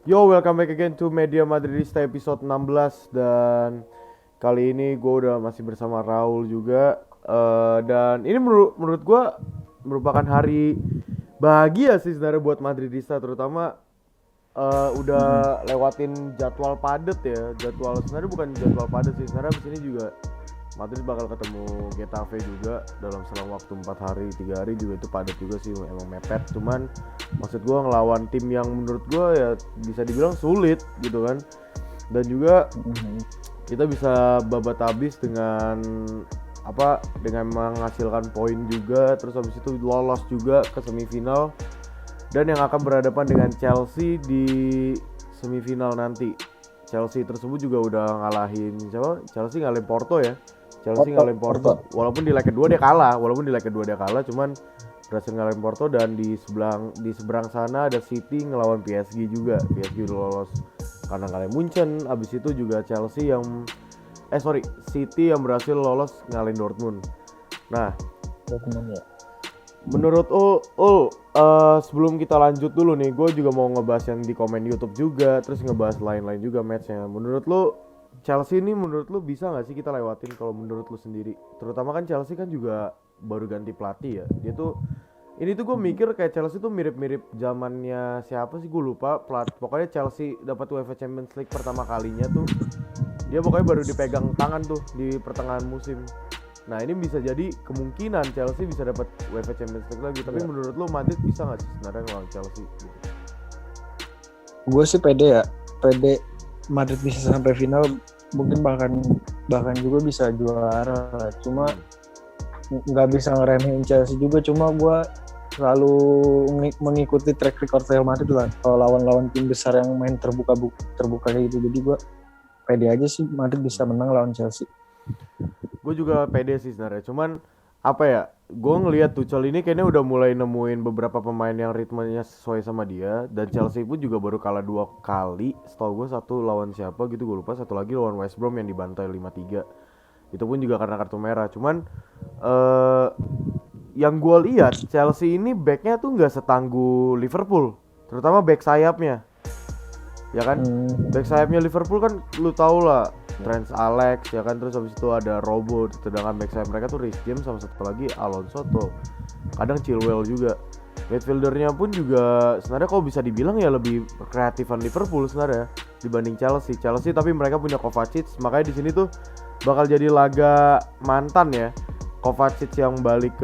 Yo, welcome back again to Media Madridista episode 16. Dan kali ini gue udah masih bersama Raul juga. Dan ini menurut gue merupakan hari bahagia sih sebenarnya buat Madridista, terutama udah lewatin jadwal padet ya. Jadwal sebenarnya bukan jadwal padet sih, sebenarnya abis ini juga Madrid bakal ketemu Getafe juga dalam selang waktu 4 hari 3 hari juga, itu padat juga sih, emang mepet. Cuman maksud gue ngelawan tim yang menurut gue ya bisa dibilang sulit gitu kan, dan juga kita bisa babat habis dengan dengan menghasilkan poin juga, terus habis itu lolos juga ke semifinal dan yang akan berhadapan dengan Chelsea di semifinal nanti. Chelsea tersebut juga udah ngalahin siapa? Chelsea ngalahin Porto ya. Chelsea ngalahin Porto. Walaupun di leg kedua dia kalah, cuman berhasil ngalahin Porto. Dan di seberang sana ada City ngelawan PSG juga. PSG udah lolos karena ngalahin Munchen. Abis itu juga City yang berhasil lolos ngalahin Dortmund. Nah, menurut sebelum kita lanjut dulu nih, gue juga mau ngebahas yang di komen YouTube juga, terus ngebahas lain-lain juga matchnya. Menurut lo Chelsea ini, menurut lo bisa nggak sih kita lewatin kalau menurut lo sendiri? Terutama kan Chelsea kan juga baru ganti pelatih ya. Ini tuh gue mikir kayak Chelsea tuh mirip-mirip zamannya siapa sih, gue lupa. Pokoknya Chelsea dapat UEFA Champions League pertama kalinya tuh, dia pokoknya baru dipegang tangan tuh di pertengahan musim. Nah ini bisa jadi kemungkinan Chelsea bisa dapat UEFA Champions League lagi. Tapi menurut lo Madrid bisa nggak sih sebenarnya ngelawan Chelsea gitu? Gue sih pede Madrid bisa sampai final, mungkin bahkan juga bisa juara lah. Cuma nggak bisa ngeremehin Chelsea juga. Cuma gue selalu mengikuti track record Real Madrid lah kalau lawan tim besar yang main terbuka kayak gitu. Jadi gue pede aja sih Madrid bisa menang lawan Chelsea. Gue juga pede sih sebenarnya, cuman gue ngelihat Tuchel ini kayaknya udah mulai nemuin beberapa pemain yang ritmenya sesuai sama dia. Dan Chelsea pun juga baru kalah 2 kali, setahu gue satu lawan siapa gitu gue lupa, satu lagi lawan West Brom yang dibantai 5-3, itu pun juga karena kartu merah. Cuman yang gue lihat Chelsea ini backnya tuh nggak setangguh Liverpool, terutama back sayapnya ya kan. Back sayapnya Liverpool kan lu tau lah, Trent Alex ya kan, terus habis itu ada Robbo. Sedangkan back sayap mereka tuh Reece James sama satu lagi Alonso tuh, kadang Chilwell juga. Midfieldernya pun juga sebenarnya kalau bisa dibilang ya lebih kreatifan Liverpool sebenarnya dibanding Chelsea. Tapi mereka punya Kovacic, makanya di sini tuh bakal jadi laga mantan ya. Kovacic yang balik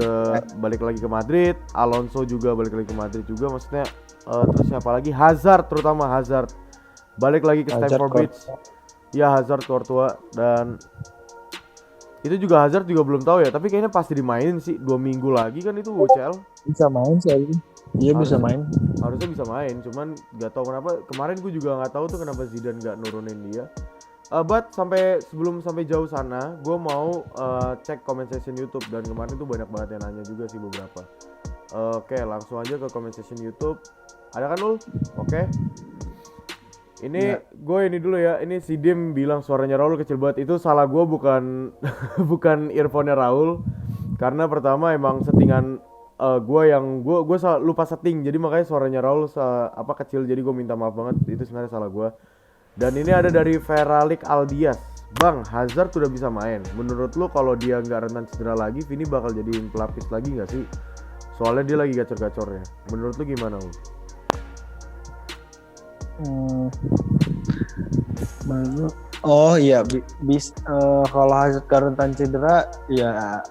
lagi ke Madrid, Alonso juga balik lagi ke Madrid juga, maksudnya terus siapa lagi, terutama Hazard balik lagi ke Stamford Bridge. Ya Hazard, Courtois, dan itu juga Hazard juga belum tahu ya, tapi kayaknya pasti dimainin sih 2 minggu lagi kan itu UCL. Bisa main sih ini. Iya bisa main. Harusnya bisa main, cuman nggak tahu kenapa kemarin gue juga nggak tahu tuh kenapa Zidane nggak nurunin dia. But sebelum sampai jauh sana, gue mau cek comment section YouTube, dan kemarin tuh banyak banget yang nanya juga sih beberapa. Oke, langsung aja ke comment section YouTube. Ada kan Ul? Oke. Ini gue ini dulu ya. Ini si Dim bilang suaranya Raul kecil banget. Itu salah gue, bukan bukan earphone-nya Raul. Karena pertama emang settingan gue lupa setting. Jadi makanya suaranya Raul kecil. Jadi gue minta maaf banget. Itu sebenarnya salah gue. Dan ini ada dari Feralik Aldias. Bang, Hazard udah bisa main. Menurut lu kalau dia nggak rentan cedera lagi, Vini bakal jadiin pelapis lagi nggak sih? Soalnya dia lagi gacor-gacornya. Menurut lu gimana, Ul? Oh iya, kalau Hazard rentan cedera ya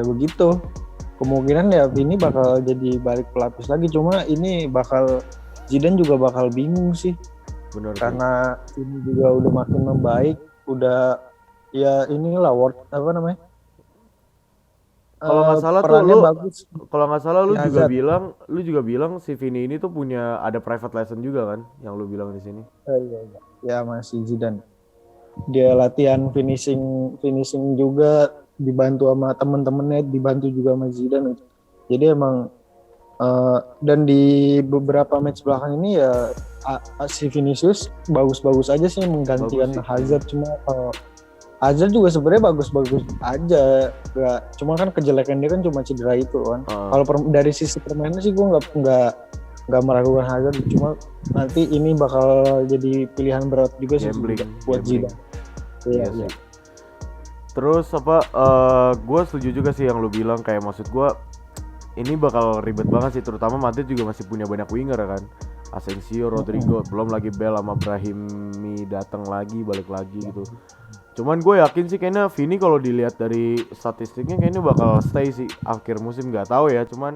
begitu. Kemungkinan ya ini bakal jadi balik pelapis lagi. Cuma ini Zidane juga bakal bingung sih. Bener, karena ini juga udah makin membaik, udah ya inilah apa namanya? Kalau nggak salah lu juga bilang si Vini ini tuh punya ada private lesson juga kan, yang lu bilang di sini. Iya. Ya masih Zidane. Dia latihan finishing juga, dibantu sama temen-temennya, dibantu juga sama Zidane. Jadi emang dan di beberapa match belakang ini ya si Vinicius bagus-bagus aja sih menggantikan Hazard. Cuma Hazard juga sebenarnya bagus-bagus aja, cuma kan kejelekan dia kan cuma cedera itu kan. Kalau dari sisi permainan sih gue nggak nggak meragukan Hazard, cuma nanti ini bakal jadi pilihan berat juga sih buat Zidane. Iya sih. Terus gue setuju juga sih yang lu bilang, kayak maksud gue ini bakal ribet banget sih, terutama Madrid juga masih punya banyak winger kan, Asensio, Rodrigo, belum lagi Bale sama Brahimi balik lagi gitu. Cuman gue yakin sih kayaknya Vini kalau dilihat dari statistiknya kayaknya bakal stay sih akhir musim, nggak tahu ya, cuman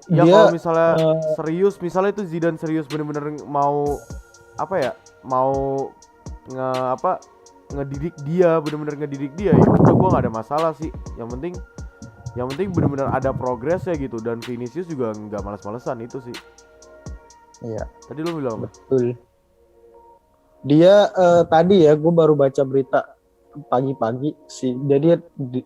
ya kalau misalnya serius, misalnya itu Zidane serius bener-bener mau ngedidik dia, bener-bener ngedidik dia, ya udah gue nggak ada masalah sih. Yang penting bener-bener ada progres ya gitu, dan Vinicius juga nggak malas-malesan itu sih. Iya. Tadi lu bilang apa? Betul. Dia tadi ya, gue baru baca berita pagi-pagi sih. Jadi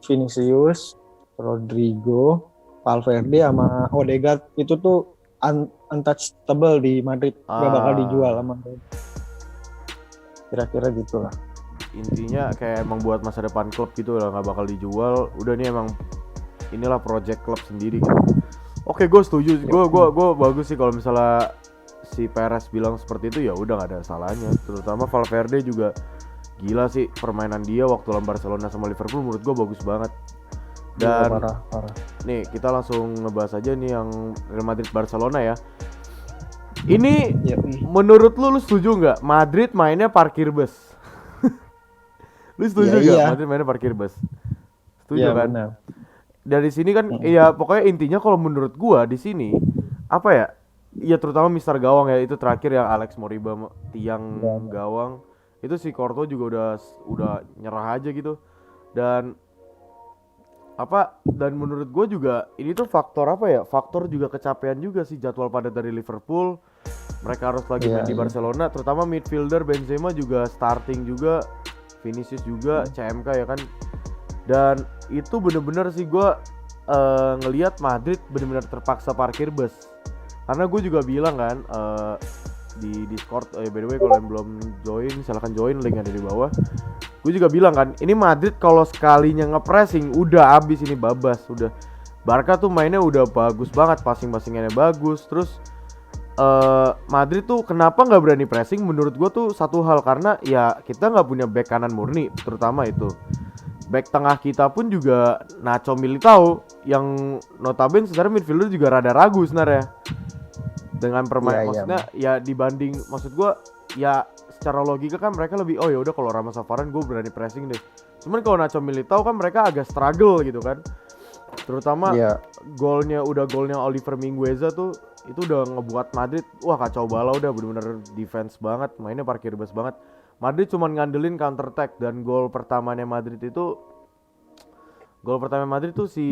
Vinicius, Rodrigo, Valverde sama Odegaard itu tuh untouchable di Madrid, nggak bakal dijual sama Madrid. Kira-kira gitulah. Intinya kayak emang buat masa depan klub gitu lah, nggak bakal dijual. Udah nih emang inilah project klub sendiri gitu. Oke, gue setuju. Gue bagus sih kalau misalnya si Perez bilang seperti itu, ya udah nggak ada salahnya. Terutama Valverde juga gila sih permainan dia waktu lawan Barcelona sama Liverpool, menurut gue bagus banget. Dan parah. Nih kita langsung ngebahas aja nih yang Real Madrid Barcelona ya. Ini menurut lu setuju nggak Madrid mainnya parkir bus? Lu setuju nggak Madrid mainnya parkir bus? Setuju kan? Benar. Dari sini kan ya pokoknya intinya kalau menurut gua di sini apa ya? Ya terutama Mister Gawang ya, itu terakhir yang Alex Moriba tiang gawang. Itu si Courtois juga udah nyerah aja gitu. Dan menurut gue juga ini tuh faktor faktor juga kecapean juga sih, jadwal padat dari Liverpool, mereka harus lagi main di Barcelona, terutama midfielder Benzema juga starting juga, Vinicius juga, CMK ya kan. Dan itu bener-bener sih gue ngelihat Madrid bener-bener terpaksa parkir bus, karena gue juga bilang kan di Discord, by the way kalau yang belum join silahkan join, link ada di bawah. Gue juga bilang kan, ini Madrid kalau sekalinya ngepressing udah abis ini, babas udah. Barca tuh mainnya udah bagus banget, passing-passingannya bagus. Terus Madrid tuh kenapa nggak berani pressing? Menurut gue tuh satu hal, karena ya kita nggak punya back kanan murni, terutama itu. Back tengah kita pun juga Nacho Militao, yang notabene sebenarnya midfielder juga rada ragu sebenarnya dengan permainan. Maksudnya ya dibanding, maksud gue ya secara logika kan mereka lebih, oh ya udah kalau Ramos Varane gue berani pressing deh. Cuman kalau Nacho Militao kan mereka agak struggle gitu kan. Terutama golnya Oliver Mingueza tuh itu udah ngebuat Madrid wah kacau balau, udah bener-bener defense banget, mainnya parkir bus banget. Madrid cuman ngandelin counter attack, dan gol pertamanya Madrid tuh si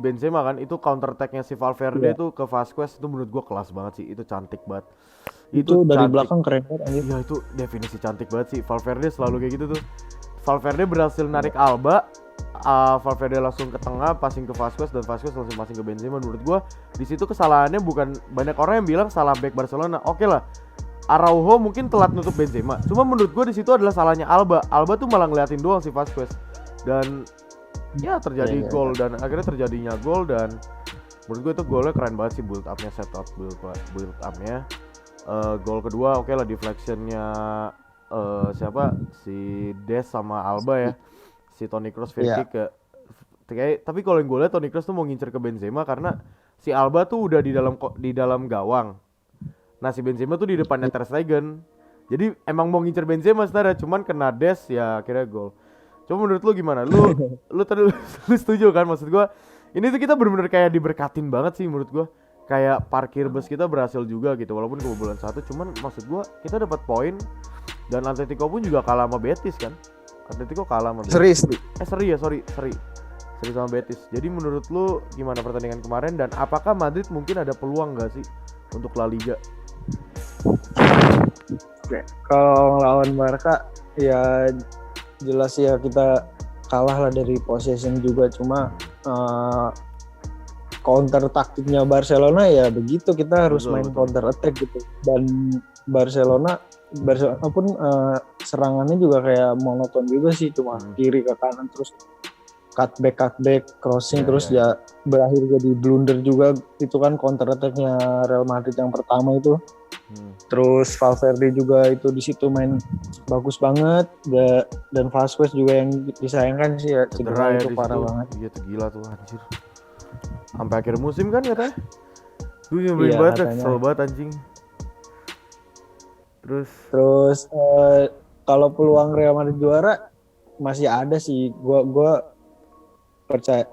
Benzema kan, itu counter attack-nya si Valverde tuh ke Vasquez, itu menurut gue kelas banget sih, itu cantik banget. Itu dari belakang keren banget anjir. Iya itu definisi cantik banget sih, Valverde selalu kayak gitu tuh. Valverde berhasil narik Alba, Valverde langsung ke tengah, passing ke Vasquez, dan Vasquez langsung passing ke Benzema. Menurut gue di situ kesalahannya bukan, banyak orang yang bilang salah back Barcelona. Oke lah, Araujo mungkin telat nutup Benzema, cuma menurut gue di situ adalah salahnya Alba. Alba tuh malah ngeliatin doang si Vasquez, dan ya terjadi gol. Dan akhirnya terjadinya gol, dan menurut gue itu golnya keren banget sih, build up-nya, set up build up-nya. Gol kedua oke lah, deflectionnya si Des sama Alba ya, si Toni Kroos free kick tapi kalau yang gue liat Toni Kroos tuh mau ngincer ke Benzema karena si Alba tuh udah di dalam gawang. Nah si Benzema tuh di depannya Ter Stegen, jadi emang mau ngincer Benzema sebenarnya, cuman kena Des ya akhirnya gol. Coba menurut lu gimana? Lu tadi lu setuju kan? Maksud gue ini tuh kita bener-bener kayak diberkatin banget sih menurut gue. Kayak parkir bus kita berhasil juga gitu, walaupun kebobolan 1, cuman maksud gua kita dapat poin, dan Atletico pun juga kalah sama Betis kan. Atletico kalah sama Betis. Seri sama Betis. Jadi menurut lu gimana pertandingan kemarin, dan apakah Madrid mungkin ada peluang enggak sih untuk La Liga? Kalau lawan Barca ya jelas ya kita kalah lah dari possession juga, cuma counter taktiknya Barcelona ya begitu, kita harus main counter attack gitu. Dan Barcelona pun serangannya juga kayak monoton juga sih, cuma kiri ke kanan terus. cutback crossing Ya, terus ya, ya berakhir jadi blunder juga. Itu kan counter attack-nya Real Madrid yang pertama itu. Terus Valverde juga itu di situ main bagus banget, dan Vasquez juga yang disayangkan sih ya, cedera ya itu di parah situ. banget. Iya tuh gila tuh anjir. Sampai akhir musim kan katanya. Tuh nyebelin Iya, banget, katanya. kesel banget anjing. Terus kalau peluang Real Madrid juara masih ada sih. Gua percaya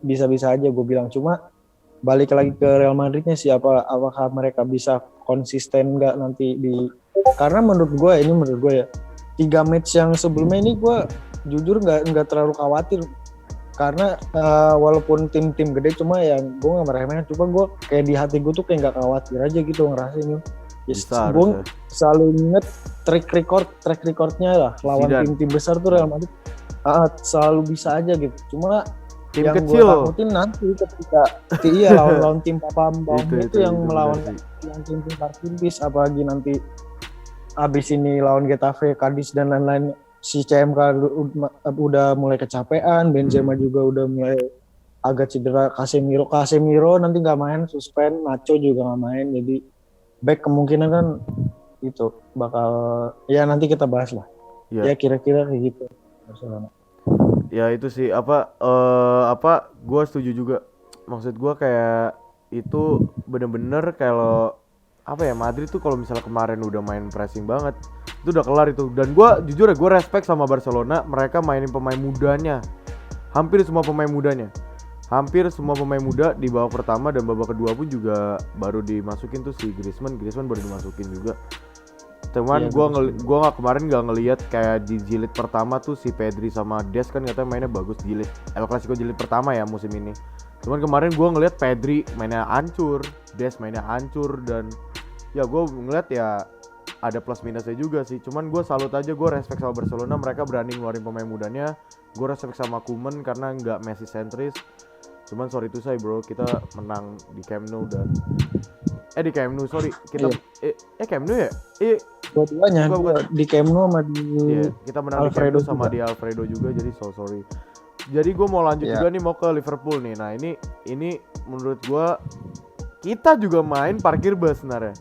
bisa-bisa aja gue bilang, cuma balik lagi ke Real Madridnya sih, apakah mereka bisa konsisten nggak nanti karena menurut gue ya 3 match yang sebelumnya ini gue jujur nggak terlalu khawatir, karena walaupun tim-tim gede, cuma yang gue nggak meremehin, cuma gue kayak di hati gue tuh kayak nggak khawatir aja gitu ngerasain. Bisa Gue harusnya. selalu inget track recordnya lah lawan Zidane. tim-tim besar tuh Real Madrid selalu bisa aja gitu. Cuma Tim yang kecil. gue takutin nanti ketika lawan tim papan bawahnya itu yang melawan yang tim-tim parkir bis, apalagi nanti abis ini lawan Getafe, Cadiz dan lain-lain, si CMK udah mulai kecapean, Benzema juga udah mulai agak cedera, Casemiro nanti nggak main, suspend, Nacho juga nggak main, jadi back kemungkinan kan itu bakal ya nanti kita bahas lah. Ya kira-kira kayak gitu Barcelona. Ya itu sih gue setuju juga. Maksud gue kayak itu bener-bener kalau Madrid tuh kalau misalnya kemarin udah main pressing banget, itu udah kelar itu. Dan gue jujur ya, gue respect sama Barcelona, mereka mainin pemain mudanya, hampir semua pemain muda di babak pertama, dan babak kedua pun juga baru dimasukin tuh si Griezmann baru dimasukin juga. Cuman gue kemarin nggak ngelihat kayak di jilid pertama tuh si Pedri sama Des kan katanya mainnya bagus jilid El Clasico jilid pertama ya musim ini. Cuman kemarin gue ngelihat Pedri mainnya hancur, Des mainnya hancur, dan ya gue ngelihat ya ada plus minusnya juga sih. Cuman gue salut aja, gue respect sama Barcelona, mereka berani ngeluarin pemain mudanya. Gue respect sama Koeman karena nggak Messi sentris. Cuman sorry to say bro, kita menang di Camp Nou dan di Camp Nou sorry kita Camp Nou ya? Dua-duanya di Camp Nou sama di kita menang Alfredo di Camp Nou sama juga. Di Alfredo juga, jadi sorry. Jadi gue mau lanjut juga nih, mau ke Liverpool nih. Nah ini menurut gue kita juga main parkir bus sebenarnya.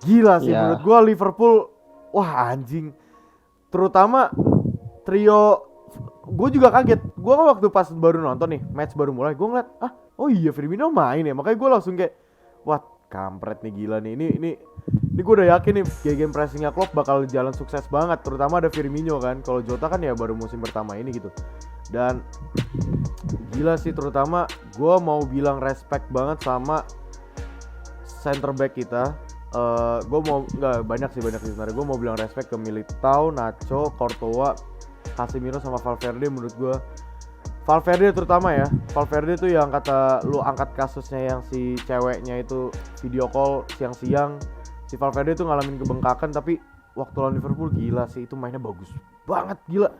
Gila sih menurut gue Liverpool, wah anjing. Terutama trio, gue juga kaget. Gue kan waktu pas baru nonton nih, match baru mulai, gue ngeliat oh iya Firmino main ya. Makanya gue langsung kayak wah kampret nih, gila nih. Ini gue udah yakin nih game pressingnya Klopp bakal jalan sukses banget. Terutama ada Firmino kan. Kalau Jota kan ya baru musim pertama ini gitu. Dan gila sih, terutama gue mau bilang respect banget sama center back kita. Gue mau banyak sih sebenarnya. Gue mau bilang respect ke Militao, Nacho, Courtois, Casemiro sama Valverde. Menurut gue Valverde terutama ya, Valverde tuh yang kata lu angkat kasusnya yang si ceweknya itu video call siang-siang, si Valverde tuh ngalamin kebengkakan, tapi waktu lawan Liverpool gila sih, itu mainnya bagus banget, gila.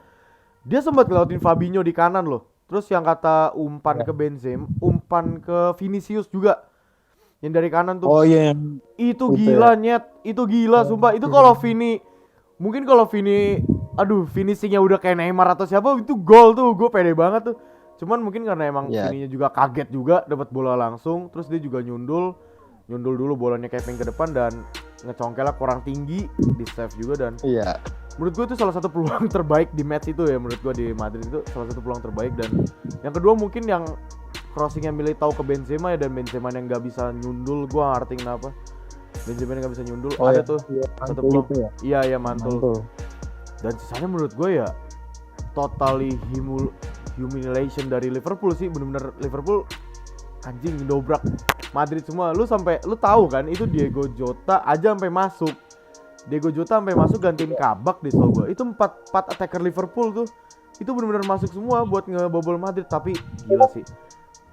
Dia sempat ngelautin Fabinho di kanan loh. Terus yang kata umpan ke Benzema, umpan ke Vinicius juga, yang dari kanan tuh. Itu gila nyet, itu gila sumpah. Itu kalau Vini, mungkin kalau Vini finishingnya udah kayak Neymar atau siapa, itu gol tuh, gue pede banget tuh. Cuman mungkin karena emang Vininya juga kaget juga dapat bola langsung, terus dia juga nyundul dulu bolanya keping ke depan dan ngecongkelnya kurang tinggi, di save juga. Dan menurut gue itu salah satu peluang terbaik di match itu ya, menurut gue di Madrid itu salah satu peluang terbaik. Dan yang kedua mungkin yang crossingnya Militao ke Benzema ya, dan Benzema yang nggak bisa nyundul, gue ngerti kenapa Benzema yang nggak bisa nyundul. Ada tuh satu peluang ya mantul. Dan sisanya menurut gue ya totally humiliation dari Liverpool sih, bener-bener Liverpool anjing dobrak Madrid semua. Lu tahu kan itu Diego Jota sampai masuk gantiin Kabak di Sogo. Itu 4 attacker Liverpool tuh, itu benar-benar masuk semua buat ngebobol Madrid. Tapi gila sih,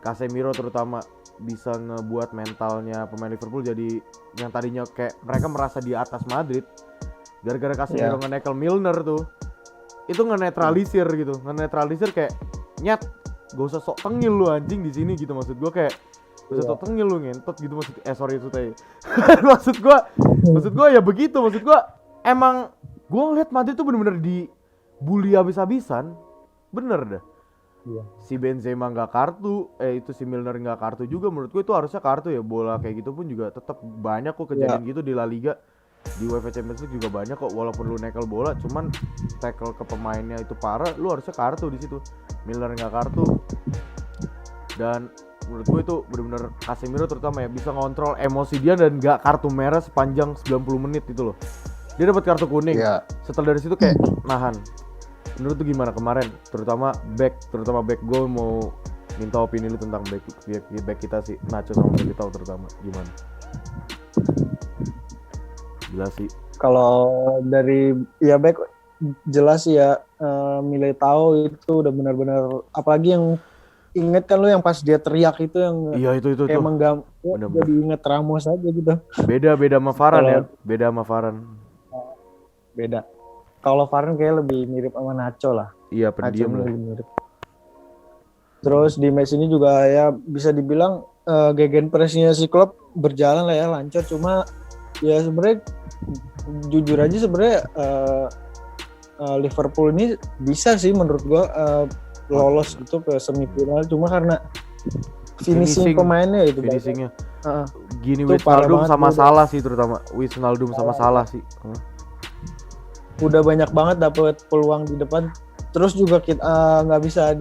Casemiro terutama bisa ngebuat mentalnya pemain Liverpool jadi yang tadinya kayak mereka merasa di atas Madrid, gara-gara Casemiro nge-nekel Milner tuh, itu nge-netralisir gitu, kayak nyet, gak usah sok tengil lu anjing di sini gitu. Maksud gue kayak gak usah sok tengil lu ngentot gitu, maksud gue ya begitu. Maksud gue emang gue ngeliat Madrid tuh bener-bener dibully habis-habisan, bener dah. Iya. si Benzema nggak kartu, itu si Milner nggak kartu juga, menurut gue itu harusnya kartu ya. Bola kayak gitu pun juga tetap banyak kok kejadian gitu di La Liga, di UEFA Champions League juga banyak kok. Walaupun lu nekel bola, cuman tackle ke pemainnya itu parah, lu harusnya kartu di situ. Milner nggak kartu, dan menurut gue itu benar-benar Casemiro terutama ya bisa ngontrol emosi dia dan nggak kartu merah sepanjang 90 menit itu loh. Dia dapat kartu kuning. Iya. Setelah dari situ kayak nahan. Menurut tuh gimana kemarin? Terutama back gue mau minta opini lu tentang back kita sih, Nacho sama Militao terutama. Gimana? Gila sih. Kalau dari ya back jelas ya, Militao itu udah benar-benar, apalagi yang inget kan lu yang pas dia teriak itu yang Iya itu kayak bener-bener. jadi inget Ramos aja gitu. Beda sama Varane ya. Beda sama Varane. Beda. Kalau Varane kayak lebih mirip sama Nacho lah. Iya, pendiam lah. Mirip. Terus di match ini juga ya bisa dibilang gegenpressnya si Klopp berjalan lah ya, lancar. Cuma ya sebenarnya jujur aja sebenarnya Liverpool ini bisa sih menurut gua lolos gitu ke semifinal, cuma karena finishing pemainnya itu. Finishingnya. Gini Itu Wijnaldum sama Salah sih, terutama Wijnaldum sama Salah sih. Udah banyak banget dapet peluang di depan. Terus juga kita nggak bisa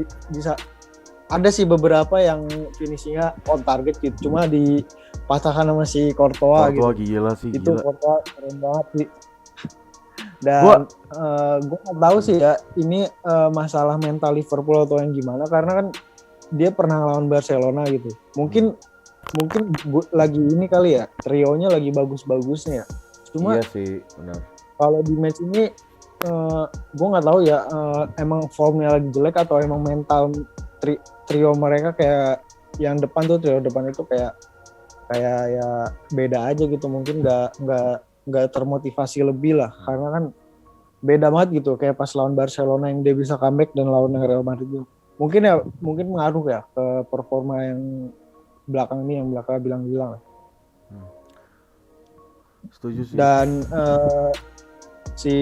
ada sih beberapa yang finishingnya on target gitu, cuma dipatahkan sama si Courtois gitu. Gila sih, itu gila. Courtois keren banget sih. Dan gue nggak tahu sih ya ini masalah mental Liverpool atau yang gimana, karena kan dia pernah lawan Barcelona gitu. Mungkin lagi ini kali ya, trionya lagi bagus-bagusnya. Cuma iya sih, benar. kalau di match ini gue nggak tahu ya, emang formnya lagi jelek atau emang mental trio mereka kayak yang depan tuh, trio depan itu kayak ya beda aja gitu. Mungkin nggak termotivasi lebih lah, karena kan beda banget gitu kayak pas lawan Barcelona yang dia bisa comeback dan lawan Real Madrid. Mungkin mengaruh ya ke performa yang belakang ini, yang belakang bilang-bilang. Setuju sih. Dan si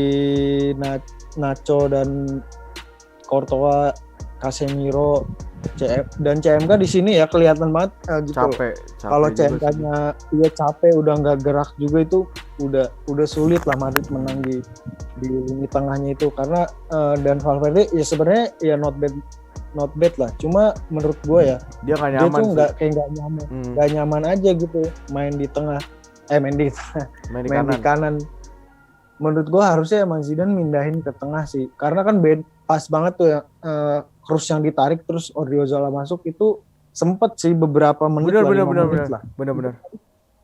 Nacho dan Courtois, Casemiro, dan CMK di sini ya kelihatan banget gitu. Capek Kalau CMK-nya dia capek, udah nggak gerak juga, itu udah sulit lah Madrid menang di lini tengahnya itu. Karena dan Valverde ya sebenarnya ya not bad lah. Cuma menurut gue ya dia nggak nyaman. Dia tuh nggak nyaman, nggak nyaman aja gitu main di tengah, main di kanan. Menurut gue harusnya emang Zidane mindahin ke tengah sih, karena kan pas banget tuh ya, Kroos yang ditarik terus Odriozola masuk itu sempet sih beberapa menit. Benar.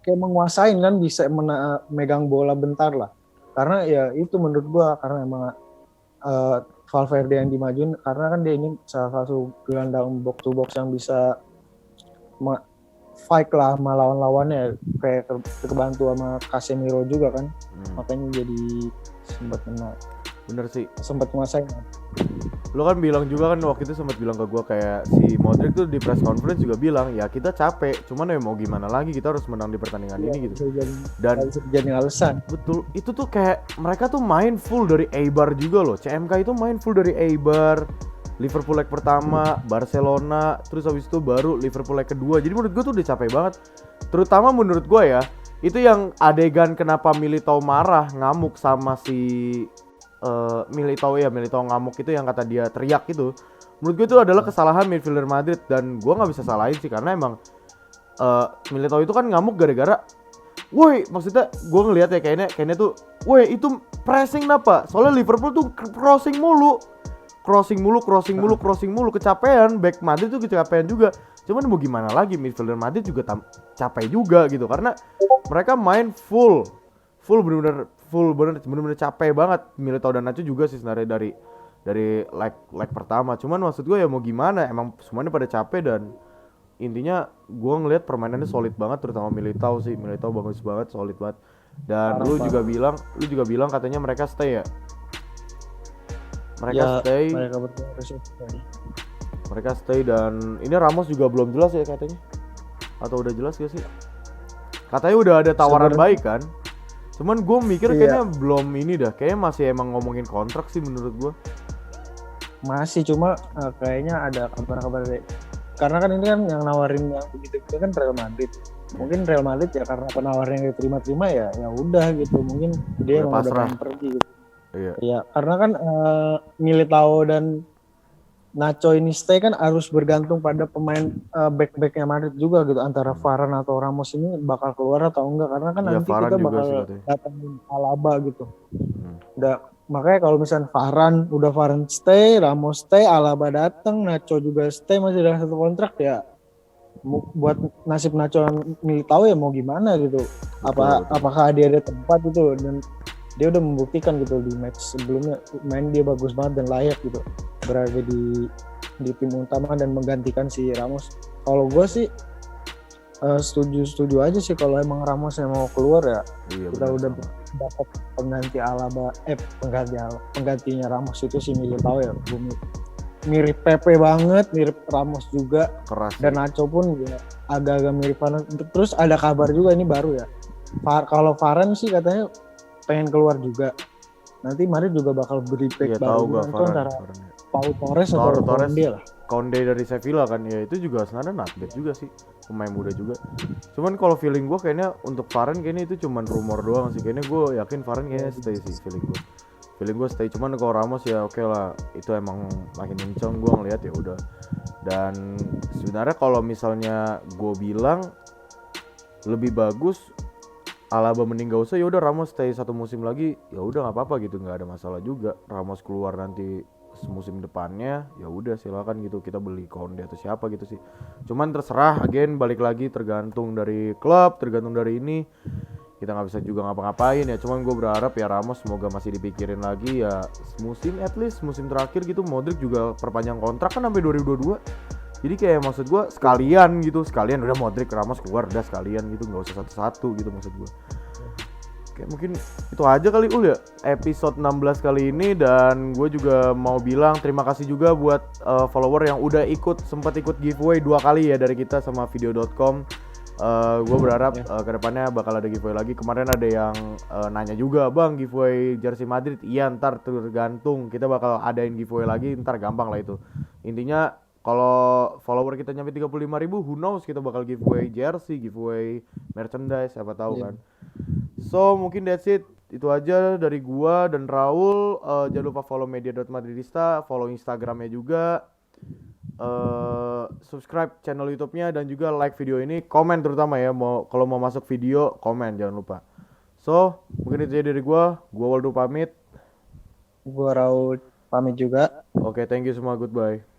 Kayak menguasain kan, bisa megang bola bentar lah. Karena ya itu menurut gue, karena emang Valverde yang dimajuin, karena kan dia ini salah satu gelandang box to box yang bisa fight lah sama lawan-lawannya, kayak kebantu sama Casemiro juga kan. Makanya jadi sempat menang. Bener sih, sempat menguasai. Lo kan bilang juga kan waktu itu, sempat bilang ke gue kayak si Modric tuh di press conference juga bilang ya kita capek, cuman ya mau gimana lagi, kita harus menang di pertandingan ini gitu. Dan bisa jadi alasan. Betul, itu tuh kayak mereka tuh main full dari Eibar juga loh. CMK itu main full dari Eibar, Liverpool leg pertama, Barcelona, terus habis itu baru Liverpool leg kedua. Jadi menurut gue tuh udah capek banget. Terutama menurut gue ya, itu yang adegan kenapa Militao marah, ngamuk sama si Militao ngamuk itu, yang kata dia teriak itu. Menurut gue itu adalah kesalahan midfielder Madrid, dan gue nggak bisa salahin sih, karena emang Militao itu kan ngamuk gara-gara, woi, maksudnya gue ngelihat ya kayaknya tuh, woi itu pressing apa? Soalnya Liverpool tuh crossing mulu, kecapean. Back Madrid tuh kecapean juga. Cuman mau gimana lagi, midfielder Madrid juga capek juga gitu, karena mereka main full bener-bener capek banget. Militao dan Nacho juga sih sebenarnya dari leg pertama. Cuman maksud gue ya mau gimana, emang semuanya pada capek, dan intinya gue ngelihat permainannya solid banget, terutama Militao sih. Militao bagus banget, solid banget. Dan lu juga bilang katanya mereka stay ya. Mereka stay dan ini Ramos juga belum jelas ya katanya. Atau udah jelas gak sih? Katanya udah ada tawaran baik kan. Cuman gue mikir kayaknya belum ini dah. Kayaknya masih emang ngomongin kontrak sih menurut gue. Masih, cuma kayaknya ada kabar-kabar karena kan ini kan yang nawarin yang begitu kan Real Madrid. Mungkin Real Madrid ya karena penawaran yang diterima-terima ya udah gitu. Mungkin dia Udah emang udah pasrah. pengen pergi gitu. Iya. Ya, karena kan Militao dan Nacho ini stay kan harus bergantung pada pemain back-backnya Madrid juga gitu, antara Varane atau Ramos ini bakal keluar atau enggak, karena kan Iya, nanti Varane kita juga sih bakal katanya. datangin Alaba gitu. Hmm. Makanya kalau misalnya Varane stay, Ramos stay, Alaba datang, Nacho juga stay masih dalam satu kontrak ya. Buat nasib Nacho Militao ya mau gimana gitu. Betul. Apakah dia ada tempat gitu, dan dia udah membuktikan gitu di match sebelumnya main dia bagus banget dan layak gitu berada di tim utama dan menggantikan si Ramos. Kalau gue sih setuju aja sih kalau emang Ramos yang mau keluar ya. Iya, Kita benar udah sama. dapat penggantinya Ramos itu si Militao ya. Mirip Pepe banget, mirip Ramos juga, Keras. dan Nacho pun ya agak-agak mirip banget. Terus ada kabar juga ini baru ya. Kalau Varane sih katanya pengen keluar juga. Nanti Madrid juga bakal beri Iya, back tahu baru gua itu Varane. antara Pau Torres atau Torres, Konde lah. Konde dari Sevilla kan, ya itu juga sebenarnya not bad juga sih, pemain muda juga. Cuman kalau feeling gue kayaknya untuk Varane kayaknya itu cuman rumor doang sih, kayaknya gue yakin Varane kayaknya stay sih, feeling gue stay. Cuman kalau Ramos ya oke lah, itu emang makin kenceng gue ngeliat ya udah. Dan sebenarnya kalau misalnya gue bilang lebih bagus Alaba mending gak usah, ya udah Ramos stay satu musim lagi, ya udah nggak apa-apa gitu, nggak ada masalah juga. Ramos keluar nanti musim depannya, ya udah silakan gitu, kita beli Konde atau siapa gitu sih. Cuman terserah, again balik lagi tergantung dari klub, tergantung dari ini, kita nggak bisa juga ngapa-ngapain ya. Cuman gue berharap ya Ramos semoga masih dipikirin lagi ya, musim at least musim terakhir gitu. Modric juga perpanjang kontrak kan sampai 2022. Jadi kayak maksud gue sekalian udah Modric Ramos keluar udah sekalian gitu, nggak usah satu-satu gitu maksud gue. Oke, mungkin itu aja kali Ul ya episode 16 kali ini. Dan gue juga mau bilang terima kasih juga buat follower yang udah sempat ikut giveaway 2 kali ya dari kita sama video.com. Gue berharap kedepannya bakal ada giveaway lagi. Kemarin ada yang nanya juga, bang giveaway jersey Madrid. Iya, ntar tergantung, kita bakal adain giveaway lagi, ntar gampang lah itu. Intinya kalau follower kita nyampe 35.000, who knows, kita bakal giveaway jersey, giveaway merchandise, siapa tahu kan. So mungkin that's it, itu aja dari gua dan Raul. Jangan lupa follow media.madridista, follow Instagramnya juga, subscribe channel YouTube-nya, dan juga like video ini, komen terutama ya, kalau mau masuk video komen jangan lupa. So mungkin itu aja dari gua Waldo pamit. Gua Raul pamit juga. Oke, thank you semua, goodbye.